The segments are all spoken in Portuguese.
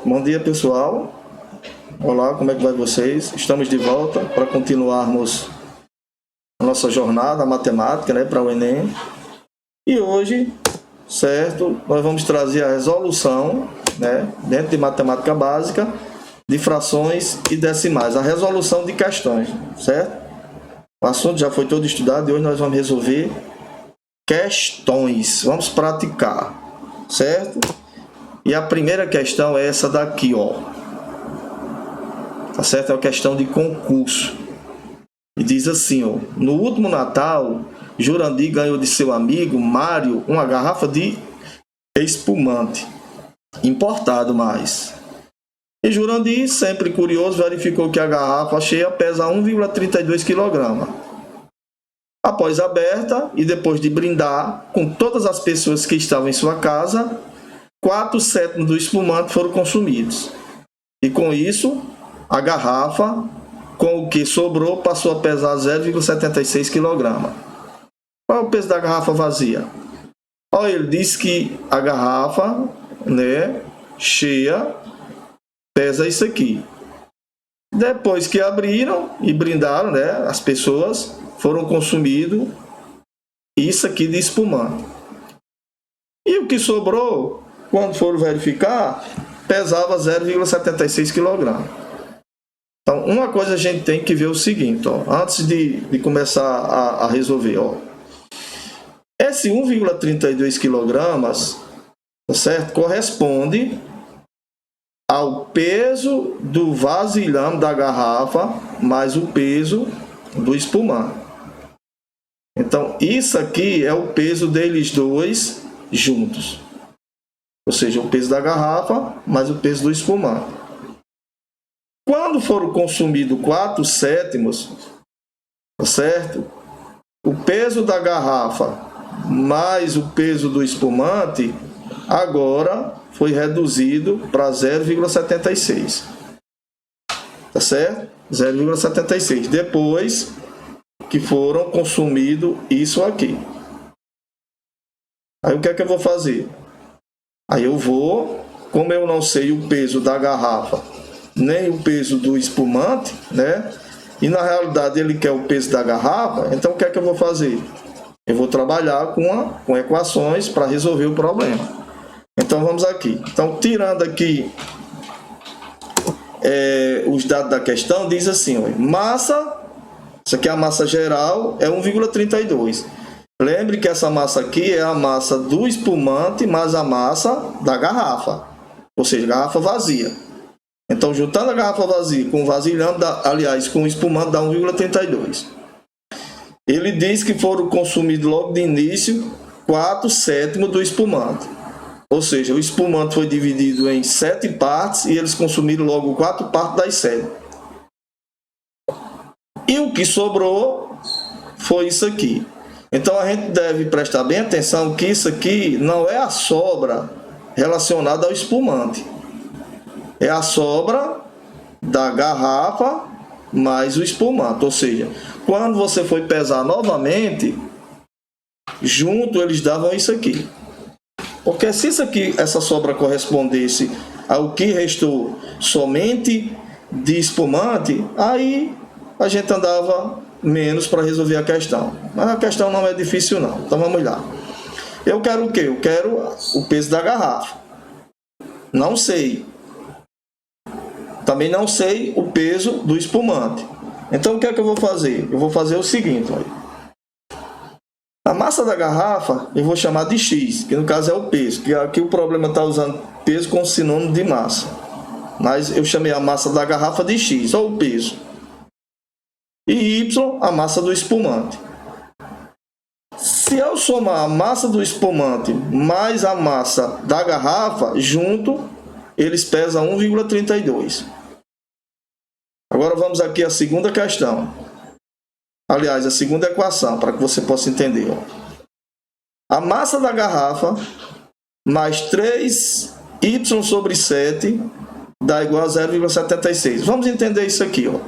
Bom dia, pessoal. Olá, como é que vai vocês? Estamos de volta para continuarmos a nossa jornada matemática, né, para o Enem. E hoje, certo, nós vamos trazer a resolução, né, dentro de matemática básica, de frações e decimais, a resolução de questões, certo? O assunto já foi todo estudado e hoje nós vamos resolver questões. Vamos praticar, certo? E a primeira questão é essa daqui, ó. Tá certo? É uma questão de concurso. E diz assim, ó: no último Natal, Jurandir ganhou de seu amigo Mário uma garrafa de espumante importado mais. E Jurandir, sempre curioso, verificou que a garrafa cheia pesa 1,32 kg. Após aberta e depois de brindar com todas as pessoas que estavam em sua casa, 4/7 do espumante foram consumidos. E com isso, a garrafa, com o que sobrou, passou a pesar 0,76 kg. Qual é o peso da garrafa vazia? Ó, ele diz que a garrafa, né, cheia, pesa isso aqui. Depois que abriram e brindaram, né, as pessoas foram consumidos isso aqui de espumante. E o que sobrou, quando foram verificar, pesava 0,76 kg. Então, uma coisa a gente tem que ver o seguinte, ó, antes de começar a resolver, ó. Esse 1,32 kg, tá certo? Corresponde ao peso do vasilhame da garrafa mais o peso do espumante. Então, isso aqui é o peso deles dois juntos. Ou seja, o peso da garrafa mais o peso do espumante. Quando foram consumidos 4/7, tá certo? O peso da garrafa mais o peso do espumante agora foi reduzido para 0,76. Tá certo? 0,76. Depois que foram consumidos isso aqui. Aí o que é que eu vou fazer? Aí eu vou, como eu não sei o peso da garrafa, nem o peso do espumante, né? E na realidade ele quer o peso da garrafa, então o que é que eu vou fazer? Eu vou trabalhar com equações para resolver o problema. Então vamos aqui. Então, tirando aqui os dados da questão, diz assim, ó, massa, isso aqui é a massa geral, é 1,32. Lembre que essa massa aqui é a massa do espumante mais a massa da garrafa, ou seja, garrafa vazia. Então, juntando a garrafa vazia com o vasilhame, com o espumante, dá 1,32. Ele diz que foram consumidos logo de início 4/7 do espumante. Ou seja, o espumante foi dividido em 7 partes e eles consumiram logo 4 partes das 7. E o que sobrou foi isso aqui. Então a gente deve prestar bem atenção que isso aqui não é a sobra relacionada ao espumante. É a sobra da garrafa mais o espumante. Ou seja, quando você foi pesar novamente, junto eles davam isso aqui. Porque se isso aqui, essa sobra correspondesse ao que restou somente de espumante, aí a gente andava menos para resolver a questão. Mas a questão não é difícil não. Então vamos lá. Eu quero o quê? Eu quero o peso da garrafa. Não sei. Também não sei o peso do espumante. Então o que é que eu vou fazer? Eu vou fazer o seguinte, olha. A massa da garrafa eu vou chamar de X, que no caso é o peso, que aqui o problema está usando peso como sinônimo de massa. Mas eu chamei a massa da garrafa de X, ou o peso. E Y, a massa do espumante. Se eu somar a massa do espumante mais a massa da garrafa, junto, eles pesam 1,32. Agora vamos aqui à segunda questão. Aliás, a segunda equação, para que você possa entender. A massa da garrafa mais 3y sobre 7 dá igual a 0,76. Vamos entender isso aqui, ó.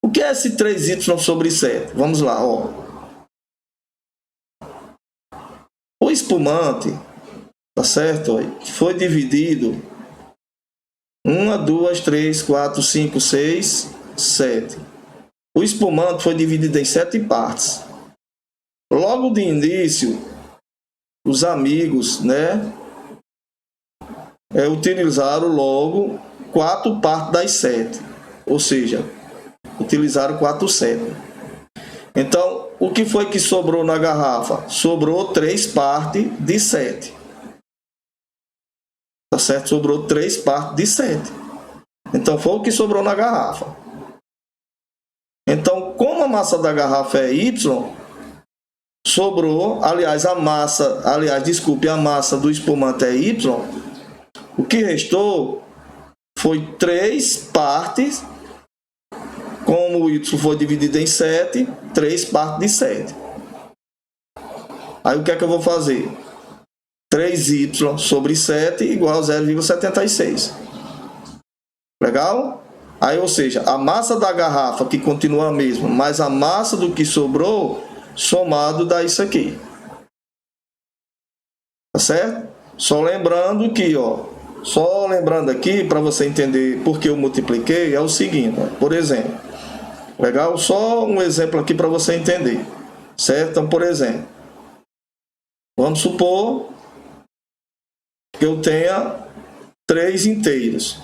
O que é esse 3y sobre 7? Vamos lá, ó. O espumante, tá certo? Foi dividido 1, 2, 3, 4, 5, 6, 7. O espumante foi dividido em 7 partes. Logo de início, os amigos, né, utilizaram logo 4 partes das 7. Ou seja, utilizaram 4 7. Então, o que foi que sobrou na garrafa? Sobrou 3 partes de 7. Tá certo? Sobrou 3 partes de 7. Então, foi o que sobrou na garrafa. Então, como a massa da garrafa é Y, sobrou, a massa do espumante é Y, o que restou foi 3 partes, como o Y foi dividido em 7, 3 partes de 7. Aí o que é que eu vou fazer? 3Y sobre 7 igual a 0,76. Legal? Aí, ou seja, a massa da garrafa, que continua a mesma, mas a massa do que sobrou, somado dá isso aqui. Tá certo? Só lembrando aqui, para você entender por que eu multipliquei, é o seguinte, por exemplo. Legal? Só um exemplo aqui para você entender. Certo? Então, por exemplo, vamos supor que eu tenha 3 inteiros.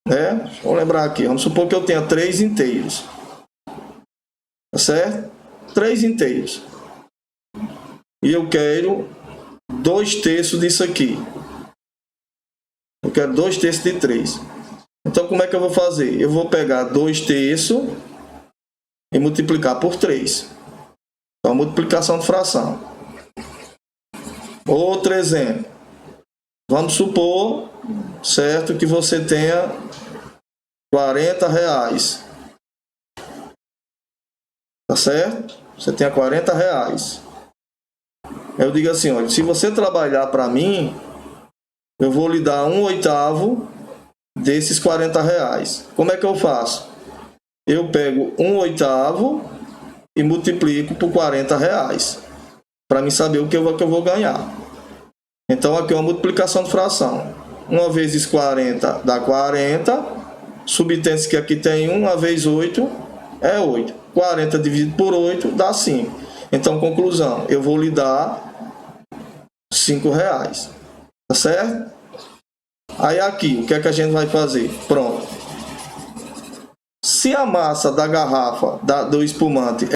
Né? Deixa eu lembrar aqui. Vamos supor que eu tenha 3 inteiros. Tá certo? 3 inteiros. E eu quero 2/3 disso aqui. Eu quero 2/3 de 3. Então, como é que eu vou fazer? Eu vou pegar 2/3 e multiplicar por 3. Então, multiplicação de fração. Outro exemplo. Vamos supor, certo, que você tenha R$40. Tá certo? Você tenha R$40. Eu digo assim, olha, se você trabalhar para mim, eu vou lhe dar 1/8 desses R$40. Como é que eu faço? Eu pego 1/8 e multiplico por R$40, para mim saber o que eu vou ganhar. Então aqui é uma multiplicação de fração. 1 vezes 40 dá 40. Subtende-se que aqui tem 1 vezes 8 é 8. 40 dividido por 8 dá 5. Então, conclusão, eu vou lhe dar R$5. Tá certo? Aí aqui, o que é que a gente vai fazer? Pronto. Se a massa da garrafa do espumante